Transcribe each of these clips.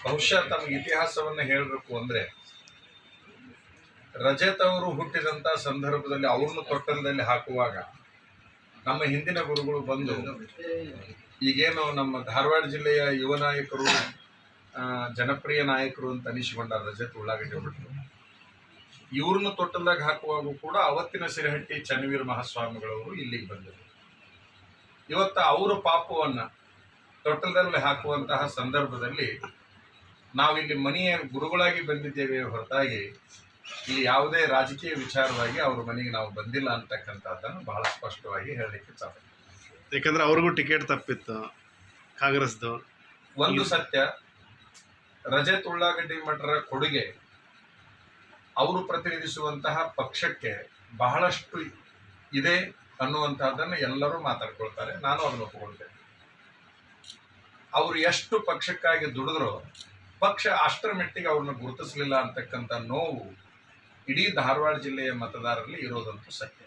ಬಹುಶಃ ತಮಗೆ ಇತಿಹಾಸವನ್ನು ಹೇಳಬೇಕು ಅಂದ್ರೆ ರಜತ್ ಅವರು ಹುಟ್ಟಿದಂತ ಸಂದರ್ಭದಲ್ಲಿ ಅವ್ರನ್ನು ತೊಟ್ಟಲದಲ್ಲಿ ಹಾಕುವಾಗ ನಮ್ಮ ಹಿಂದಿನ ಗುರುಗಳು ಬಂದು ಈಗೇನು ನಮ್ಮ ಧಾರವಾಡ ಜಿಲ್ಲೆಯ ಯುವ ನಾಯಕರು ಜನಪ್ರಿಯ ನಾಯಕರು ಅಂತ ಅನಿಸಿಕೊಂಡ ರಜತ್ ಉಳ್ಳಾಗಡ್ಡಿ ಬಿಟ್ಟರು. ಇವ್ರನ್ನ ತೊಟ್ಟಲ್ದಾಗ ಹಾಕುವಾಗೂ ಕೂಡ ಅವತ್ತಿನ ಸಿರಹಟ್ಟಿ ಚನ್ನವೀರ ಮಹಾಸ್ವಾಮಿಗಳವರು ಇಲ್ಲಿಗೆ ಬಂದರು. ಇವತ್ತು ಅವರ ಪಾಪವನ್ನ ತೊಟ್ಟಲದಲ್ಲಿ ಹಾಕುವಂತಹ ಸಂದರ್ಭದಲ್ಲಿ ನಾವಿಲ್ಲಿ ಮನೆಯ ಗುರುಗಳಾಗಿ ಬಂದಿದ್ದೇವೆ ಹೊರತಾಗಿ ಇಲ್ಲಿ ಯಾವುದೇ ರಾಜಕೀಯ ವಿಚಾರವಾಗಿ ಅವ್ರ ಮನೆಗೆ ನಾವು ಬಂದಿಲ್ಲ ಅಂತಕ್ಕಂಥದ್ದನ್ನು ಬಹಳ ಸ್ಪಷ್ಟವಾಗಿ ಹೇಳಲಿಕ್ಕೆ ಸಾಧ್ಯ. ಯಾಕಂದ್ರೆ ಅವ್ರಿಗೂ ಟಿಕೆಟ್ ತಪ್ಪಿತ್ತು ಕಾಂಗ್ರೆಸ್ದು. ಒಂದು ಸತ್ಯ, ರಜತ್ ಉಳ್ಳಾಗಡ್ಡಿ ಮಠರ ಕೊಡುಗೆ ಅವರು ಪ್ರತಿನಿಧಿಸುವಂತಹ ಪಕ್ಷಕ್ಕೆ ಬಹಳಷ್ಟು ಇದೆ ಅನ್ನುವಂತಹದ್ದನ್ನು ಎಲ್ಲರೂ ಮಾತಾಡ್ಕೊಳ್ತಾರೆ. ನಾನು ಅದನ್ನು ಒಪ್ಪಿಕೊಳ್ತೇನೆ. ಅವರು ಎಷ್ಟು ಪಕ್ಷಕ್ಕಾಗಿ ದುಡಿದ್ರೋ ಪಕ್ಷ ಅಷ್ಟರ ಮಟ್ಟಿಗೆ ಅವ್ರನ್ನ ಗುರುತಿಸಲಿಲ್ಲ ಅಂತಕ್ಕಂಥ ನೋವು ಇಡೀ ಧಾರವಾಡ ಜಿಲ್ಲೆಯ ಮತದಾರರಲ್ಲಿ ಇರೋದಂತೂ ಸತ್ಯ.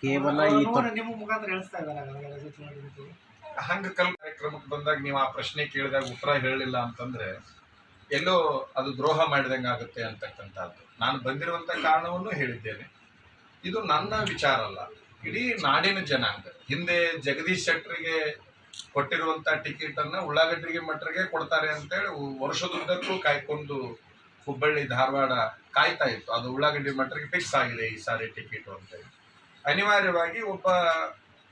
ಕೇವಲ ಹಂಗ ಕಾರ್ಯಕ್ರಮಕ್ಕೆ ಬಂದಾಗ ನೀವು ಆ ಪ್ರಶ್ನೆ ಕೇಳಿದಾಗ ಉತ್ತರ ಹೇಳಲಿಲ್ಲ ಅಂತಂದ್ರೆ ಎಲ್ಲೋ ಅದು ದ್ರೋಹ ಮಾಡಿದಂಗೆ ಆಗುತ್ತೆ ಅಂತಕ್ಕಂಥದ್ದು. ನಾನು ಬಂದಿರುವಂತ ಕಾರಣವನ್ನು ಹೇಳಿದ್ದೇನೆ. ಇದು ನನ್ನ ವಿಚಾರ ಅಲ್ಲ, ಇಡೀ ನಾಡಿನ ಜನಾಂಗ. ಹಿಂದೆ ಜಗದೀಶ್ ಶೆಟ್ಟರಿಗೆ ಕೊಟ್ಟಿರುವಂತ ಟಿಕೆಟ್ ಅನ್ನ ಉಳ್ಳಾಗಡ್ಡಿಗೆ ಮಠರಿಗೆ ಕೊಡ್ತಾರೆ ಅಂತೇಳಿ ವರ್ಷದುದ್ದಕ್ಕೂ ಕಾಯ್ಕೊಂಡು ಹುಬ್ಬಳ್ಳಿ ಧಾರವಾಡ ಕಾಯ್ತಾ ಇತ್ತು. ಅದು ಉಳ್ಳಾಗಡ್ಡಿ ಮಠರಿಗೆ ಫಿಕ್ಸ್ ಆಗಿದೆ ಈ ಸಾರಿ ಟಿಕೆಟ್ ಅಂತೇಳಿ. ಅನಿವಾರ್ಯವಾಗಿ ಒಬ್ಬ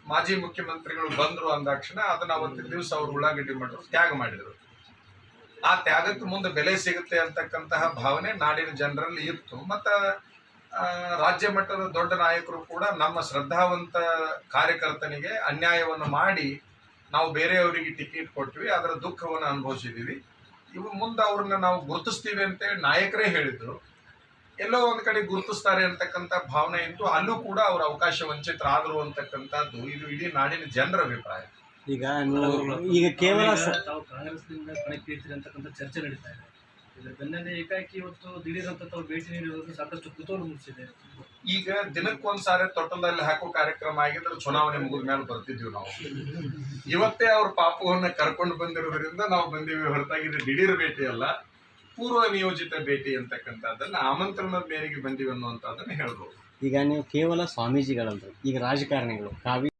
ಮಾಜಿ ಮುಖ್ಯಮಂತ್ರಿಗಳು ಬಂದ್ರು ಅಂದಾಕ್ಷಣ ಅದನ್ನ ಅವತ್ತಿನ ದಿವಸ ಅವರು ಉಳ್ಳಾಗಡ್ಡಿ ಮಠರು ತ್ಯಾಗ ಮಾಡಿದರು. ಆ ತ್ಯಾಗಕ್ಕೆ ಮುಂದೆ ಬೆಲೆ ಸಿಗುತ್ತೆ ಅಂತಕ್ಕಂತಹ ಭಾವನೆ ನಾಡಿನ ಜನರಲ್ಲಿ ಇತ್ತು. ಮತ್ತು ರಾಜ್ಯ ಮಟ್ಟದ ದೊಡ್ಡ ನಾಯಕರು ಕೂಡ ನಮ್ಮ ಶ್ರದ್ಧಾವಂತ ಕಾರ್ಯಕರ್ತನಿಗೆ ಅನ್ಯಾಯವನ್ನು ಮಾಡಿ ನಾವು ಬೇರೆಯವರಿಗೆ ಟಿಕೆಟ್ ಕೊಟ್ವಿ, ಅದರ ದುಃಖವನ್ನು ಅನುಭವಿಸಿದ್ದೀವಿ, ಇವು ಮುಂದೆ ಅವ್ರನ್ನ ನಾವು ಗುರುತಿಸ್ತೀವಿ ಅಂತೇಳಿ ನಾಯಕರೇ ಹೇಳಿದ್ರು. ಎಲ್ಲೋ ಒಂದು ಕಡೆ ಗುರುತಿಸ್ತಾರೆ ಅಂತಕ್ಕಂಥ ಭಾವನೆ ಇತ್ತು. ಅಲ್ಲೂ ಕೂಡ ಅವ್ರ ಅವಕಾಶ ವಂಚಿತರಾದರು ಅಂತಕ್ಕಂಥದ್ದು ಇದು ಇಡೀ ನಾಡಿನ ಜನರ ಅಭಿಪ್ರಾಯ. ಈಗ ಕೇವಲ ತಾವು ಕಾಂಗ್ರೆಸ್ನಿಂದ ಕಣಕ್ಕೆ ಇರ್ತೀರಿ ಅಂತಕ್ಕಂಥ ಚರ್ಚೆ ನಡೀತಾ ಇದೆ. ಇದರ ಬೆನ್ನಲ್ಲೇ ಏಕಾಏಕಿ ಇವತ್ತು ದಿಢೀರಂತ ತಾವು ಭೇಟಿ ನೀಡಿರೋದು ಸಾಕಷ್ಟು ಕುತೂಹಲ ಮೂಡಿಸಿದೆ. ಈಗ ದಿನಕ್ಕೊಂದ್ಸಾರಿ ತೊಟ್ಟಲದಲ್ಲಿ ಹಾಕೋ ಕಾರ್ಯಕ್ರಮ ಆಗಿದ್ರೆ ಚುನಾವಣೆ ಮುಗಿದ ಮೇಲೆ ಬರ್ತಿದ್ವಿ ನಾವು. ಇವತ್ತೇ ಅವ್ರ ಪಾಪವನ್ನ ಕರ್ಕೊಂಡು ಬಂದಿರೋದ್ರಿಂದ ನಾವು ಬಂದಿವಿ ಹೊರತಾಗಿ ದಿಢೀರ್ ಭೇಟಿ ಅಲ್ಲ, ಪೂರ್ವ ನಿಯೋಜಿತ ಭೇಟಿ ಅಂತಕ್ಕಂಥದ್ದನ್ನ ಆಮಂತ್ರಣದ ಮೇರೆಗೆ ಬಂದಿವಿ ಅನ್ನುವಂಥದ್ದನ್ನ ಹೇಳ್ಬೋದು. ಈಗ ನೀವು ಕೇವಲ ಸ್ವಾಮೀಜಿಗಳಂದ್ರೆ ಈಗ ರಾಜಕಾರಣಿಗಳು